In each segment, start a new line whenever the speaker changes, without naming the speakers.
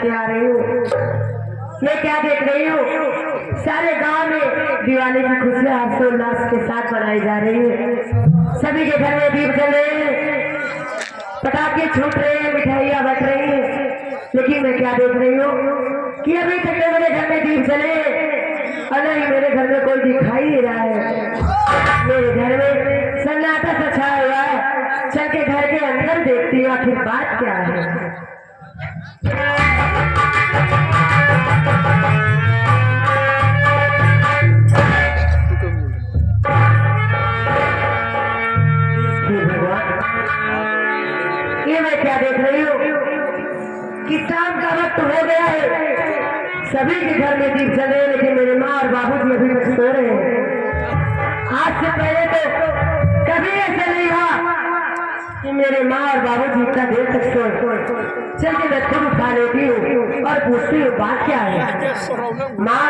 के आ रही हूँ। ये क्या देख रही हूँ? सारे गांव में दिवाली की खुशियां हर्षोल्लास के साथ मनाई जा रही है। सभी के घर में दीप जल रहे हैं, पटाखे छूट रहे हैं, मिठाइयां बट रही हैं। लेकिन मैं क्या देख रही हूँ कि अभी तक मेरे घर में दीप जले और नहीं मेरे घर में कोई दिखाई नहीं रहा है। मेरे घर में सन्नाटा सा छाया हुआ है। चल के घर के अंदर देखती हूँ आखिर बात क्या है। ये मैं क्या देख रही हूँ कि शाम का वक्त हो गया है। सभी के घर में दीप जले, लेकिन मेरे माँ और बाबूजी अभी तक सो रहे हैं। आज से पहले तो कभी ऐसा नहीं हुआ कि मेरे माँ और बाबूजी इतना देर तक सोए। चल के मैं खुद उठा लेती हूँ और पूछती हूँ बात क्या है। माँ,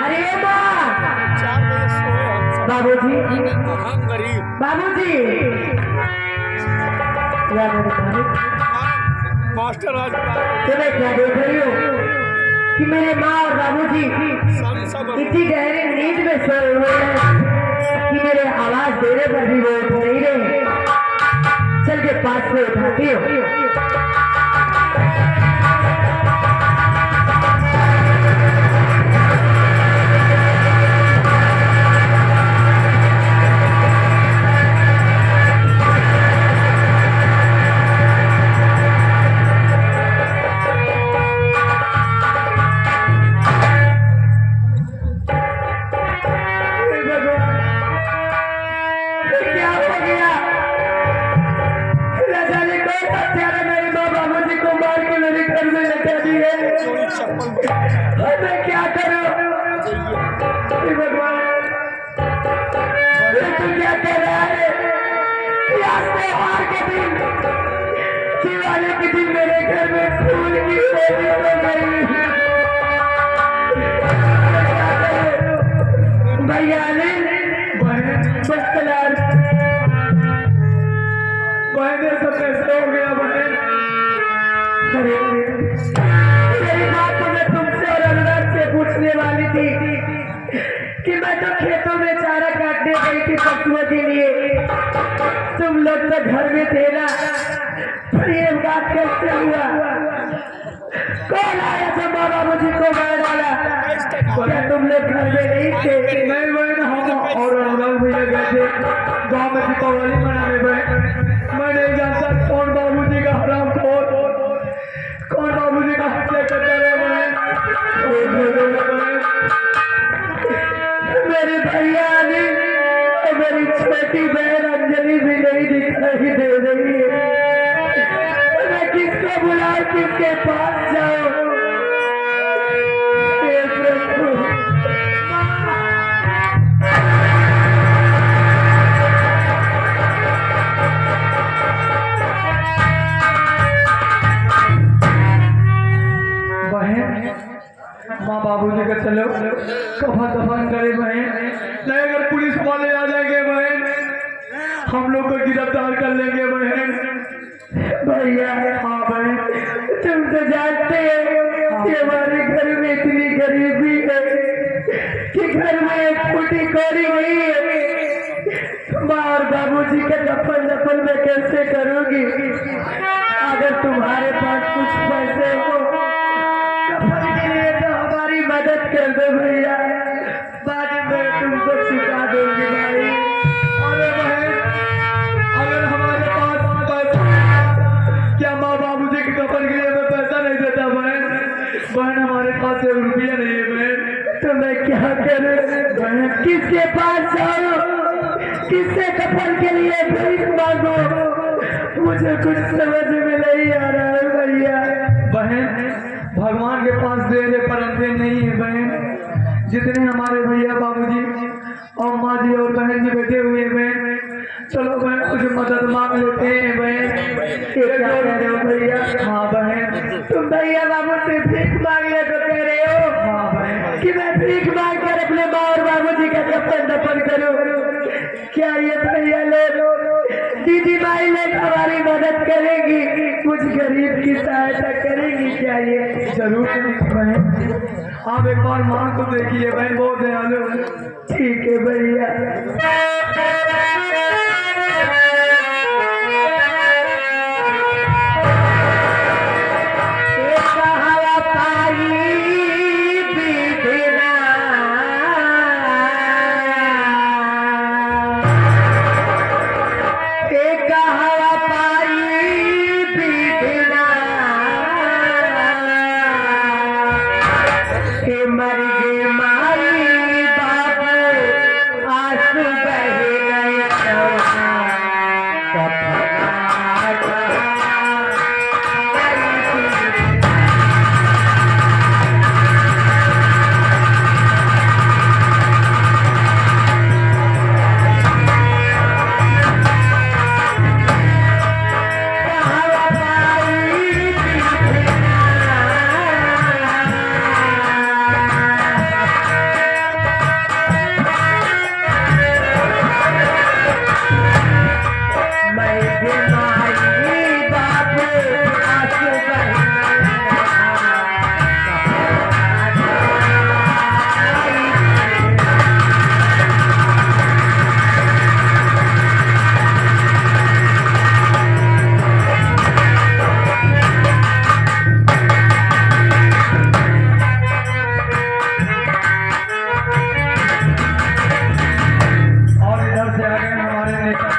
अरे माँ, बाबूजी, बाबूजी,
मास्टर आज
तो मैं क्या देख रही हूँ कि मेरे माँ और बाबूजी इतनी गहरी नींद में सोए हुए हैं कि मेरे आवाज देने पर भी वो उठ नहीं रहे। चल के पास में उठाती हूँ। मैं क्या करूं? भगवान, तू क्या कर रहा है? त्योहार के दिन, दिवाली के दिन मेरे घर में फूल की होली हो गई। भैया ने बहने सब कैसे हो गया बहन? मेरी बात तो मैं तुमसे और अनुराग से पूछने वाली थी कि मैं तो खेतों में चारा काटने गई थी पशुओं के लिए। तुम लोग तो घर में थे ना, फिर ये बात कैसे हुआ? कौन आया था बाबा मुझे को मार डाला? क्या तुम लोग घर में नहीं थे?
नहीं बहन, हम और अनुराग भैया गए थे गाँव में दीपावली मनाने। बहन मैं नहीं जानता कौन बाबूजी का हराम खोर, कौन बाबूजी का हत्या करता है।
मेरे भैया ने मेरी छोटी बहन अंजलि भी नहीं दिखाई दे रही है। मैं किसको बुलाऊं, किसके पास जाऊं?
माँ बाबूजी का चलो कफन दफन करे बहन, नहीं अगर पुलिस वाले आ जाएंगे बहन हम लोग को गिरफ्तार कर लेंगे बहन।
भैया,
हाँ बहन,
तुम तो जानते हो कि हमारे घर में इतनी गरीबी है कि घर में एक फूटी कौड़ी नहीं है। माँ और बाबूजी का कफन दफन मैं कैसे करूंगी? अगर तुम्हारे पास कुछ पैसे हो कफन के लिए तो हमारी मदद कर दो भैया, बाद में तुमको चुका दूंगी भाई।
अरे बहन, अगर हमारे पास पैसा, क्या माँ बाबूजी के कफन के लिए मैं पैसा नहीं देता बहन? बहन हमारे पास 1 रुपया नहीं है बहन।
तो मैं क्या करूं बहन? किसके पास जाऊं? किससे कफन के लिए भीख मांगो? मुझे कुछ समझ में नहीं आ रहा है भैया।
बहन भगवान के पास दे दे पर अंधे नहीं है बहन। जितने हमारे भैया बाबूजी और माँ जी और बहन जी बैठे हुए हैं बहन, चलो बहन कुछ मदद मांग लेते हैं बहन।
क्या कह रहे हो भैया?
हाँ बहन,
तुम भैया बाबू से भीख मांगने को कह रहे हो?
हाँ बहन,
कि मैं भीख मांग कर अपने माँ और बाबूजी का कफन दफन करूं? क्या ये भैया लोग दीदी माई लोग हमारी मदद करेगी, कुछ गरीब की सहायता करेगी क्या ये?
जरूर करेंगे बहन। आप एक बार माँ को देखिए बहन, बहुत दयालु है।
ठीक है भैया। मर गे माई बाबू आंसू बहे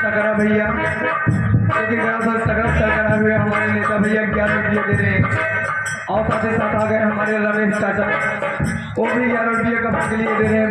नयनवा
भैया, क्योंकि सगड़ा सरकरा हुए हमारे नेता भैया 11 रुपये दे रहे हैं। और साथ ही साथ आ गए हमारे रमेश चाचा, वो भी 11 रुपये का भाग लिए दे रहे हैं।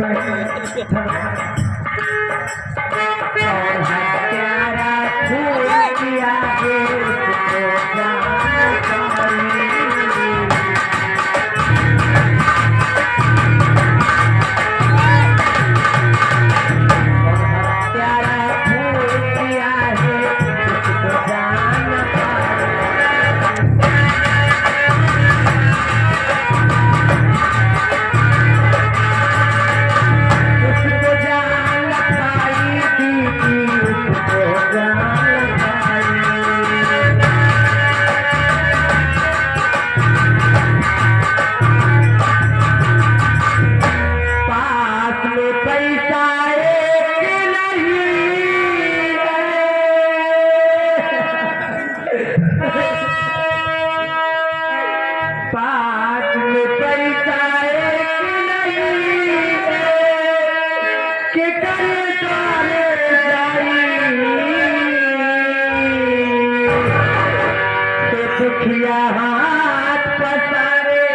दुखिया हाथ पसारे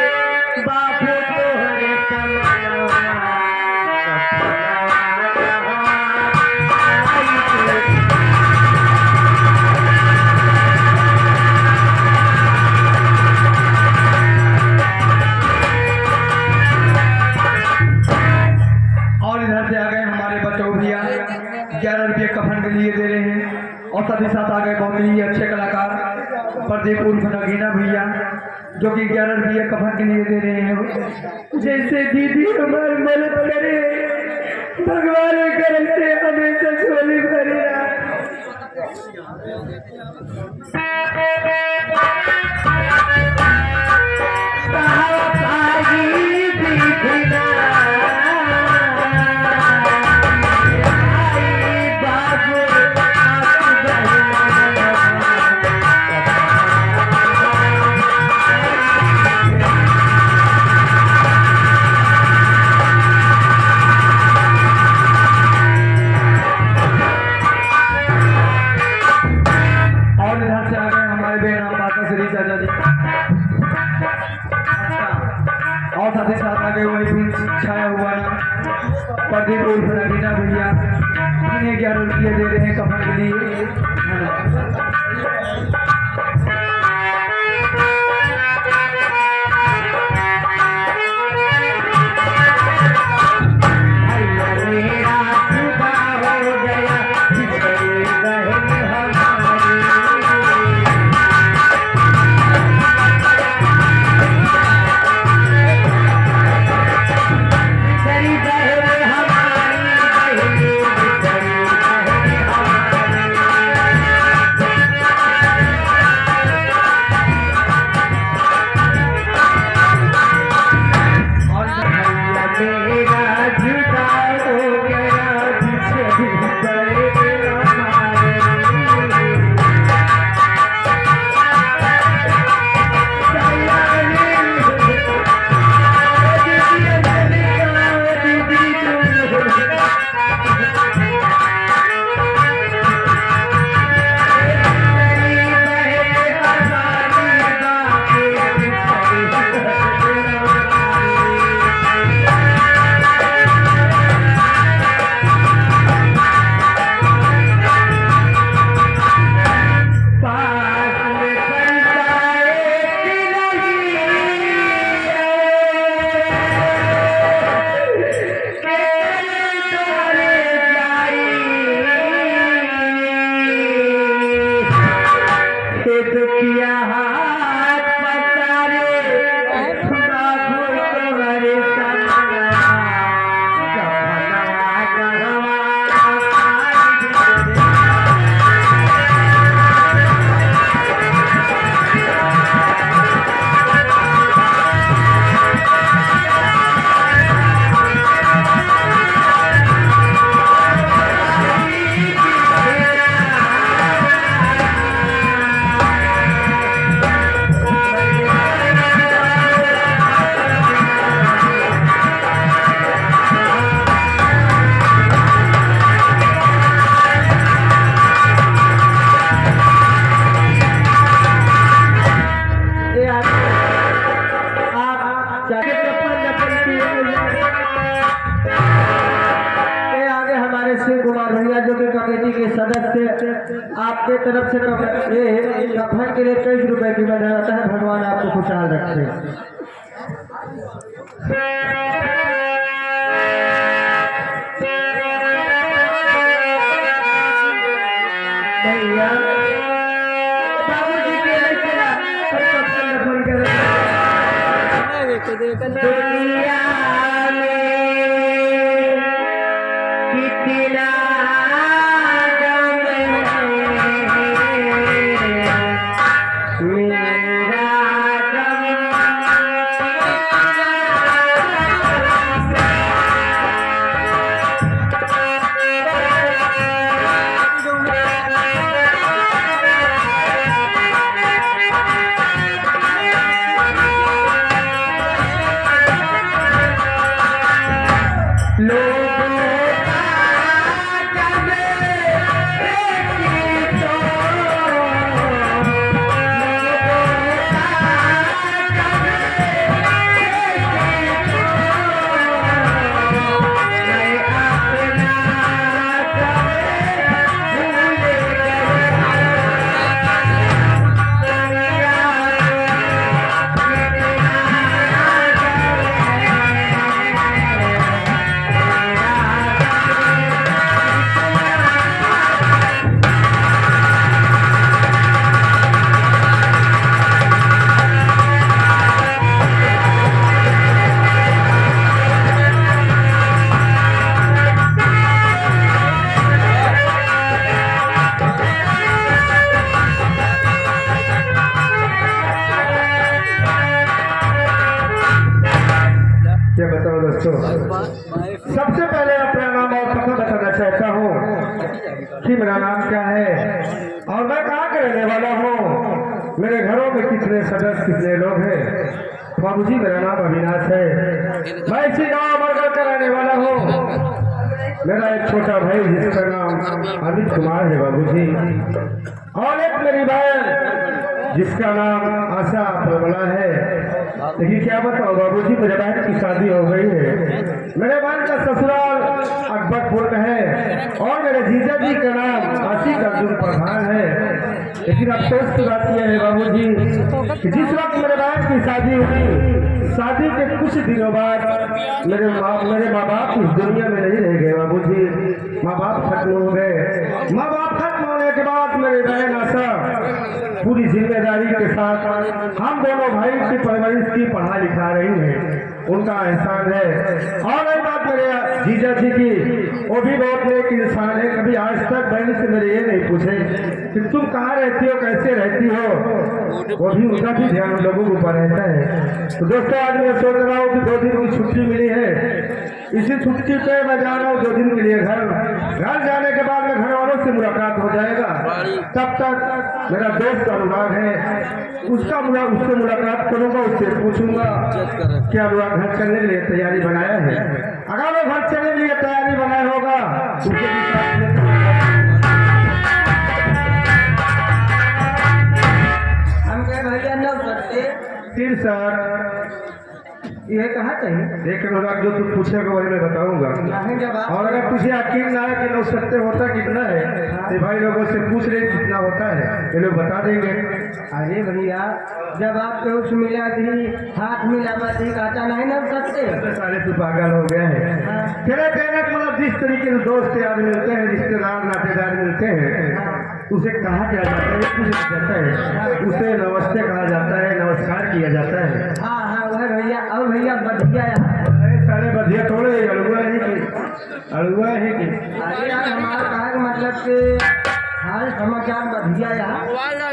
बाबू तोहरे और इधर से आ गए हमारे बच्चों भैया 11 रुपये कफन के लिए दे रहे हैं। और साथ ही साथ आ गए बहुत ही अच्छे कलाकार प्रदीप उर्फ नगीना भैया, जो कि 11 रुपये कफन के लिए दे रहे हैं।
जैसे दीदी हमारी मदद करे, भगवान करे से हमेशा झोली भरी
और साथ ही साथ आगे वही भी छाया हुआ है प्रदीप उर्फ नगीना भैया, इन्हें 11 रुपये दे रहे हैं कफन के लिए।
आपके तरफ से ये कफन के लिए 23 रुपए की मदद आता है। भगवान आपको खुशहाल रखे।
भैया बाबूजी के चला दुनिया में कितना
क्या बताओ दोस्तों, सबसे पहले अपना नाम और पता बताना चाहता हूँ कि मेरा नाम क्या है और मैं कहाँ का रहने वाला हूँ, मेरे घरों में कितने सदस्य कितने लोग हैं। बाबूजी मेरा नाम अविनाश है, मैं इसी गाँव अमरगढ़ का रहने वाला हूँ। मेरा एक छोटा भाई जिसका नाम अमित कुमार है बाबूजी, और एक मेरी बहन जिसका नाम आशा प्रबला है। लेकिन क्या बताओ बाबूजी, मेरे बहन की शादी हो गई है। मेरे बहन का ससुराल अकबरपुर में है और मेरे जीजा जी का नाम आशिक अर्जुन प्रधान है। लेकिन अफसोस की बात यह है बाबूजी कि जिस वक्त मेरे बहन की शादी हुई, शादी के कुछ दिनों बाद मेरे माँ बाप इस दुनिया में नहीं रह गए बाबूजी। माँ बाप खत्म हो गए। माँ बाप खत्म होने के बाद मेरी बहन आशा पूरी जिम्मेदारी के साथ हम दोनों भाई की परवरिश की पढ़ा लिखा रही है, उनका एहसान है। और एक बात मेरे जीजा जी की, वो भी बहुत नेक इंसान है। कभी आज तक बहन से मेरे ये नहीं पूछे कि तुम कहाँ रहती हो, कैसे रहती हो, वो भी उनका भी ध्यान लोगों के ऊपर रहता है। तो दोस्तों आज मैं सोच रहा हूँ कि 2 दिन की छुट्टी मिली है, इसी छुट्टी पे मैं जा रहा हूँ 2 दिन के लिए घर जाने के बाद में घर वालों से मुलाकात हो जाएगा। तब तक मेरा दोस्त अनुराग है, उससे मुलाकात करूंगा, उससे पूछूंगा क्या अनुराग घर चलने के लिए तैयारी बनाया है। अगर वो घर चलने के लिए तैयारी बनाया होगा उसके भी साथ
हम कहे भैया न सकते
फिर सर
ये कहा कहीं
देख अनुराग जो तुम पूछेगा वही मैं बताऊंगा। और अगर तुझे यकीन ना है कि लोग सत्य होता कितना है तो भाई लोगों से पूछ ले कितना होता है, ये लोग बता देंगे।
अरे भैया जब आप उस मिला दी हाथ मिलावा दी कहता नहीं ना सकते।
सारे तू पागल हो गया है। तेरे कहने का मतलब जिस तरीके से दोस्त यार मिलते हैं, रिश्तेदार नातेदार मिलते हैं, उसे कहा क्या जाता है, कुछ जाता है, उसे नमस्ते कहा जाता है, नमस्कार किया जाता है।
हाँ हाँ वह भैया, अब भैया बढ़िया
सारे बढ़िया थोड़े अड़ुआ है कि अड़ुआ है कि
अरे यार हमारा कहा का मतलब कि हाल समाचार बढ़िया यहाँ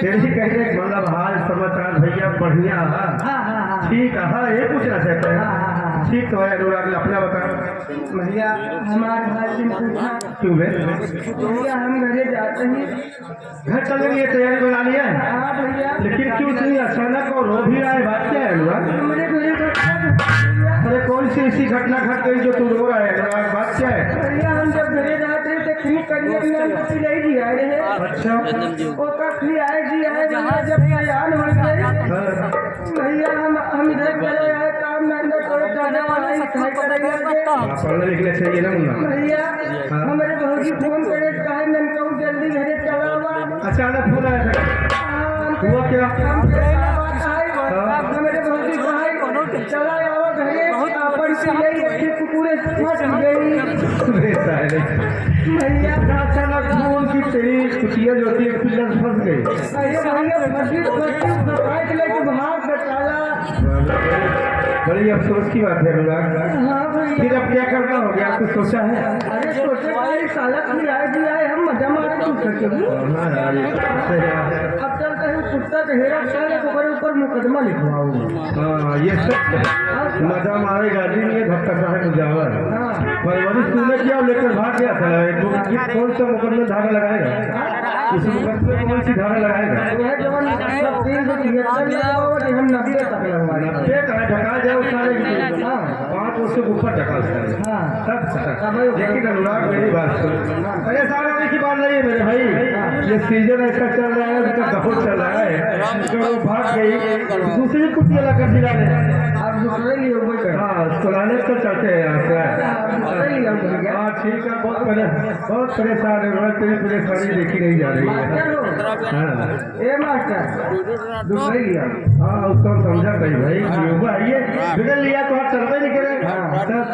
तेरे ही कहने का मतलब हाल समाचार भैया बढ़िया।
हाँ
ठीक है, हाँ ये पूछना चाहते हैं। ठीक तो है अनुराग, अपना बता।
भैया हमारे हाल दिन पूछा
क्यों है
भैया हम घरे जाते ही
घर चलने के लिए तैयारी बना लिया है,
हाँ भैया
लेकिन क्यों इतनी अचानक और रो भी रहा है, बात क्या है अनुराग?
हमारे घरे
अरे कौन सी ऐसी घटना घट गई जो तू रो रहा है अनुराग, बात क्या है?
भैया हम जब घरे जाते तो खींच करिए नहीं दिया रहे।
अच्छा
वो कखली आएगी भैया जब तैयार हो गए भैया हम इधर चले आए काम धंधा कोई जाने वाला ही
पढ़ने लिखने चाहिए ना मुन्ना।
भैया हमारे भौजी फोन करे कहे ननकऊ जल्दी घरे चला हुआ।
अचानक फोन आया था, हुआ क्या?
मेरे भौजी भाई चला आओ घरे अपन से यही पूरे फंस गई
भैया अचानक फोन की तेरी कुटिया जो होती है पिलर फंस गई।
भैया फंसी लेके भाग बचाला।
बड़ी अफसोस की बात है अनुराग।
हाँ भैया
फिर अब क्या करना हो गया, कुछ सोचा है?
अरे सोचे भाई साला भी आए हम मजा मारे तू सके
हाँ यार,
अब चल कहीं कुत्ता का हेरा चल ऊपर ऊपर मुकदमा लिखवाऊंगा।
हाँ ये सब मजा मारे गाड़ी में धक्का साहब मुजावर परवरिश तूने किया लेकर भाग गया था। कौन सा मुकदमे धागा लगाएगा? इस मुकदमे में कौन सी धागा लगाएगा?
यह जवान सब 373 हम 90 तक लगवाएंगे।
90 का ढका जाओ सारे की।
हाँ
5 वर्ष से ऊपर ढका सारे।
हाँ
तब लेकिन अनुराग मेरी बात सुन, अरे सारे वाले की बात नहीं है मेरे भाई। ये सीजन ऐसा चल रहा है, उसका बहुत चल रहा है। तो वो भाग गई, दूसरी कुटिया लगा दिला ने।
आप दूसरे लिए ऊपर कर।
हाँ सुनाने तो चलते हैं यहाँ से।
दूसरे लिए ऊपर गया।
हाँ ठीक है, बहुत परेशान है, तेरी परेशानी देखी नहीं जा रही है।
मास्टर हो
हाँ
ए मास्टर दूसरे लिया।
हाँ उसको हम समझा भाई युवा आइए बिगड़ लिया तो आप चलते नहीं करे।
हाँ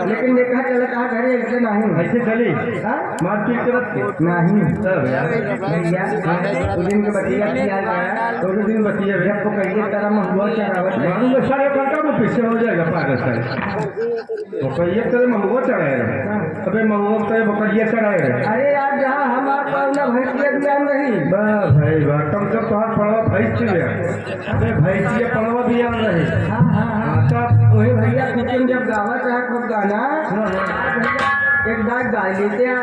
लेकिन देखा चला कहा घरे ऐसे नहीं
ऐसे चली
हाँ?
मारपीट करत
नहीं
सब
भैया उस दिन के बतिया किया गया
दो दिन बतिया भैया
आपको कहिए तरह में हुआ क्या रावत
मालूम है सारे का वो पीछे हो जाएगा पागल सारे। तो कहिए तेरे महुआ चढ़ाएगा, अबे महुआ तेरे बकरिया चढ़ाएगा।
अरे यार जहाँ हम आपका ना भैंसिया बियान रही
बस भाई बात कम से कम पड़वा भैंस चले अबे भैंसिया पड़वा बियान रही।
हाँ हाँ हाँ
तब
वही भैया कुछ जब गावा चाहे खूब गाना एक दाग गाय लेते हैं।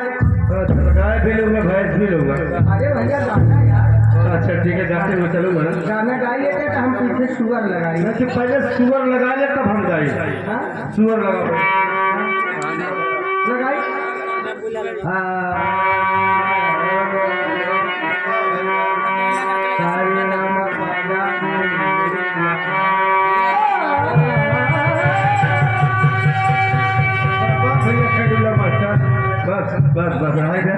गाय भी लूंगा भैंस भी लूंगा।
अरे भैया गाना यार
अच्छा ठीक है, जाते हुए चलूंगा।
गाना गा लेते तो हम पीछे शुगर लगाई
वैसे पहले सुअर लगा ले तब हम गाई।
हाँ
सुअर लगा
लगाई
बस बस बस आएगा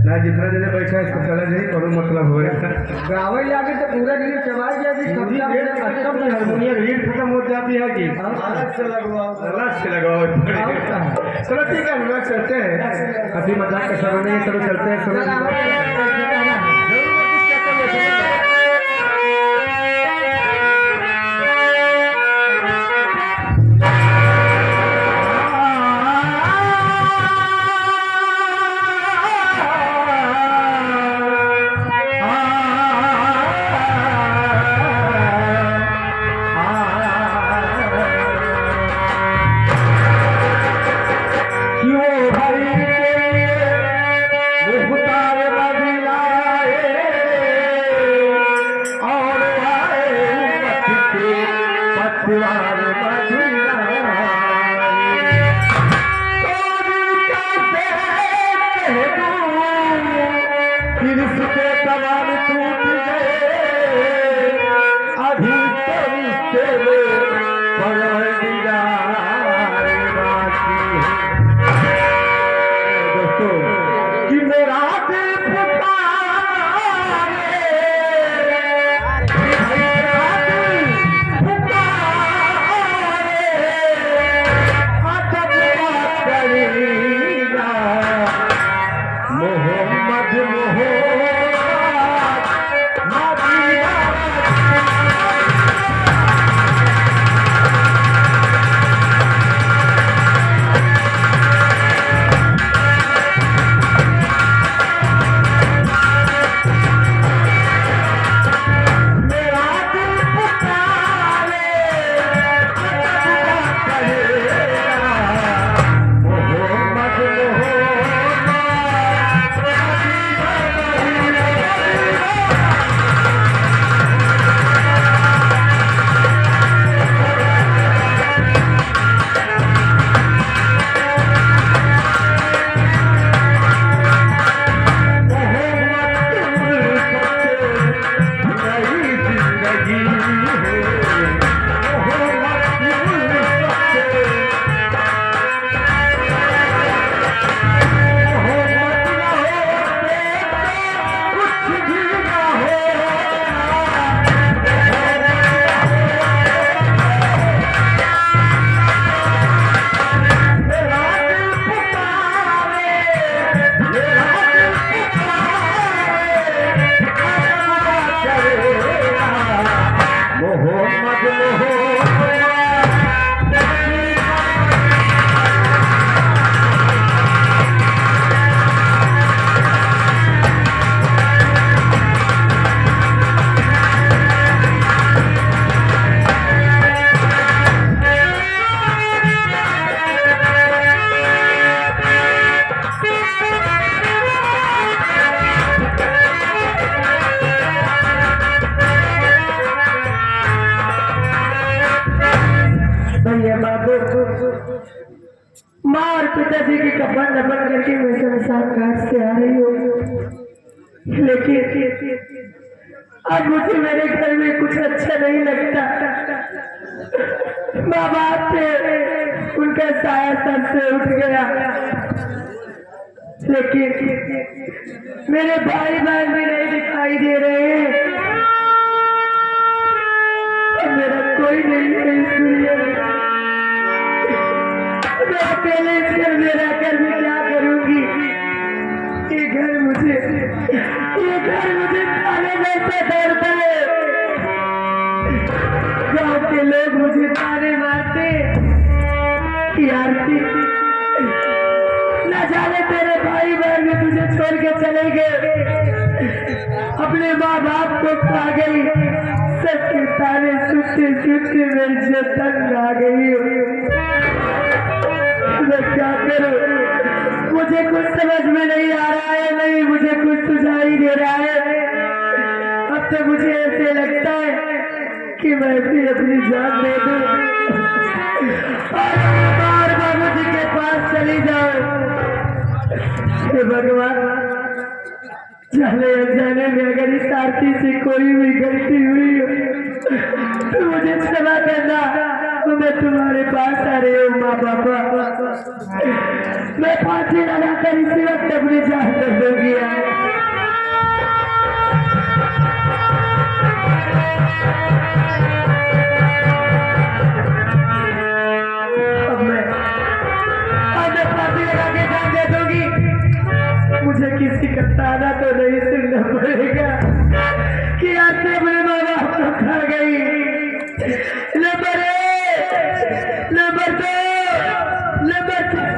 ना, जितना दिन बैठा इसको चला नहीं करो मतलब होएगा।
गावे जाके तो पूरा दिन चबा जाती
हारमोनिया रीड खत्म हो जाती है कि अलग से लगाओ। चलो ठीक है, हम लोग चलते हैं, हंसी मजाक का शरण नहीं, चलो चलते हैं। चलो
माँ और पिताजी की कफन दफन करके मैं शमशान घाट से आ रही हूँ, लेकिन अब मुझे मेरे घर में कुछ अच्छा नहीं लगता। माँ बाप थे, उनका साया सर से उठ गया, लेकिन मेरे भाई बहन भी नहीं दिखाई दे रहे हैं। मेरा कोई नहीं है इस दुनिया में। मैं अकेले इस घर में रहकर भी क्या करूंगी? ये घर मुझे खाने में से डरता है। गाँव के लोग मुझे ताने मारते कि आरती, न जाने तेरे भाई बहन भी तुझे छोड़ के चले गए, अपने माँ बाप को खा गई। सबके ताने सुनते सुनते मेरी जो तंग आ गई। मैं क्या करूं? मुझे कुछ समझ में नहीं आ रहा है, नहीं मुझे कुछ सुझाई दे रहा है। अब तो मुझे ऐसे लगता है कि मैं भी अपनी जान दे दूं और बाबूजी के पास चली जाऊं। हे भगवान, जाने अनजाने में अगर इस आरती से कोई भी गलती हुई हो तो मुझे क्षमा करना। मैं तुम्हारे पास आ रही हूँ माँ बाबा। मैं फांसी लगाकर इसी वक्त अपनी जान दे दूंगी। मुझे किसी का ताना तो नहीं सुनना पड़ेगा कि आज से अपने माँ बाप को खा गई। Number 1, number 2, number 3।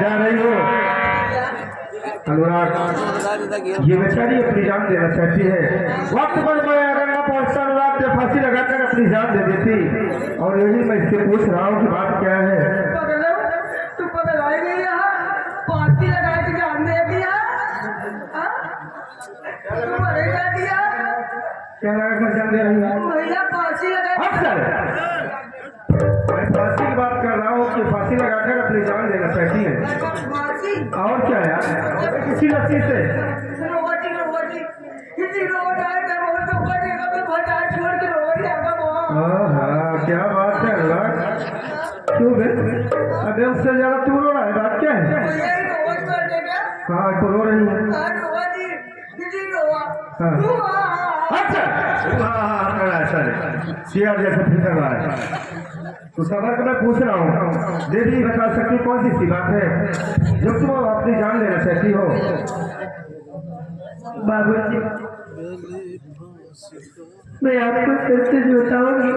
जा रही हो अनुराग, ये बेचारी अपनी जान देना चाहती है। वक्त पर मैं अगर न पहुंचता अनुराग से फांसी लगाकर अपनी जान दे देती। और यही मैं इससे पूछ रहा हूँ कि बात क्या है।
तू पगलाई गई यहाँ, फांसी लगा के जान दे दिया, तू मरेगा दिया।
क्या लगा कर जान दे रही है?
भैया फांसी लगा।
मैं फांसी की बात कर रहा हूँ कि फांसी लगाकर अपनी जान देना चाहती है। और क्या यार, किसी लस्सी से क्या बात है अनुराग, क्यों बे? अबे उससे ज्यादा तू रो रहा है, बात क्या है? हाँ तो रो रही है। अच्छा, हाँ, सियार जैसा फिर रहा है।
तो सबर को मैं पूछ रहा हूँ, देवी बता सकती कौन सी बात है जो तुम अपनी जान लेना चाहती हो?
बाबूजी, मैं आपको सच सच बताऊंगी।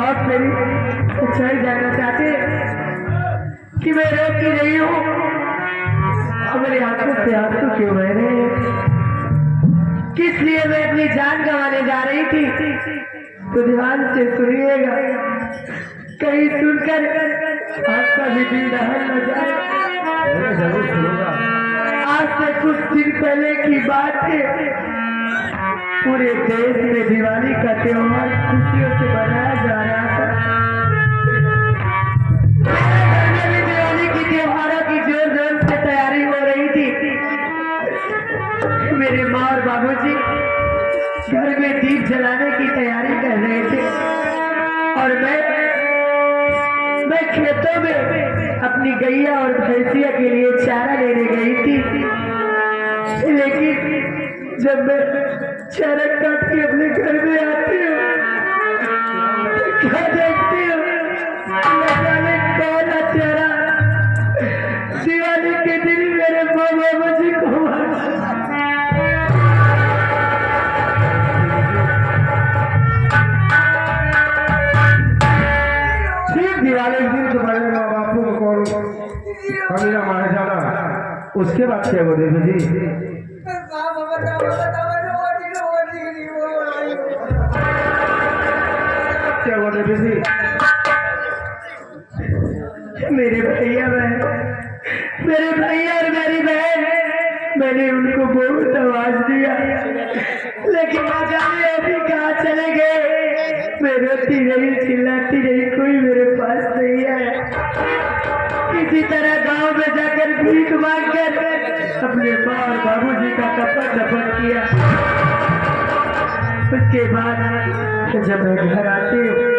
आप मेरी सच्चाई जानना चाहते हैं कि मैं रो क्यों रही हूँ और मेरी आंखों से आंसू क्यों बह रहे हैं?
किस लिए मैं अपनी जान गंवाने जा रही थी?
तो ध्यान से सुनिएगा, कहीं सुनकर आपका भी दिल दहल न जाए।
मैं जरूर सुनूंगा।
आज से कुछ दिन पहले की बात है, पूरे देश में दिवाली का त्योहार खुशियों से मनाया जा रहा था।
मेरे घर में भी दिवाली की त्योहारों की जोर जोर से तैयारी हो रही थी। मेरे माँ और बाबूजी घर में दीप जलाने की तैयारी कर रहे थे और मैं खेतों में अपनी गैया और भैंसिया के लिए चारा लेने गई थी।
लेकिन जब मैं चारा काट के अपने घर में आती हूँ, क्या देखती हूँ, न जाने कौन हत्यारा दिवाली के दिन मेरे माँ बाबूजी को
दिवाली के दिन तुम्हारे माँ बापू को कॉल मेरा मार जाना, उसके बाद क्या हो देवी जी? क्या हुआ देवी जी?
मेरे भैया और मेरी बहन, मैंने उनको बहुत आवाज दिया, लेकिन ना जाने अभी कहाँ चले गए। मैं रोती रही, चिल्लाती रही, कोई मेरे पास नहीं आया। किसी तरह गांव में जाकर भीख मांगकर अपने माँ और बाबूजी का कपड़ा दफन किया। उसके बाद जब मैं घर आती हूँ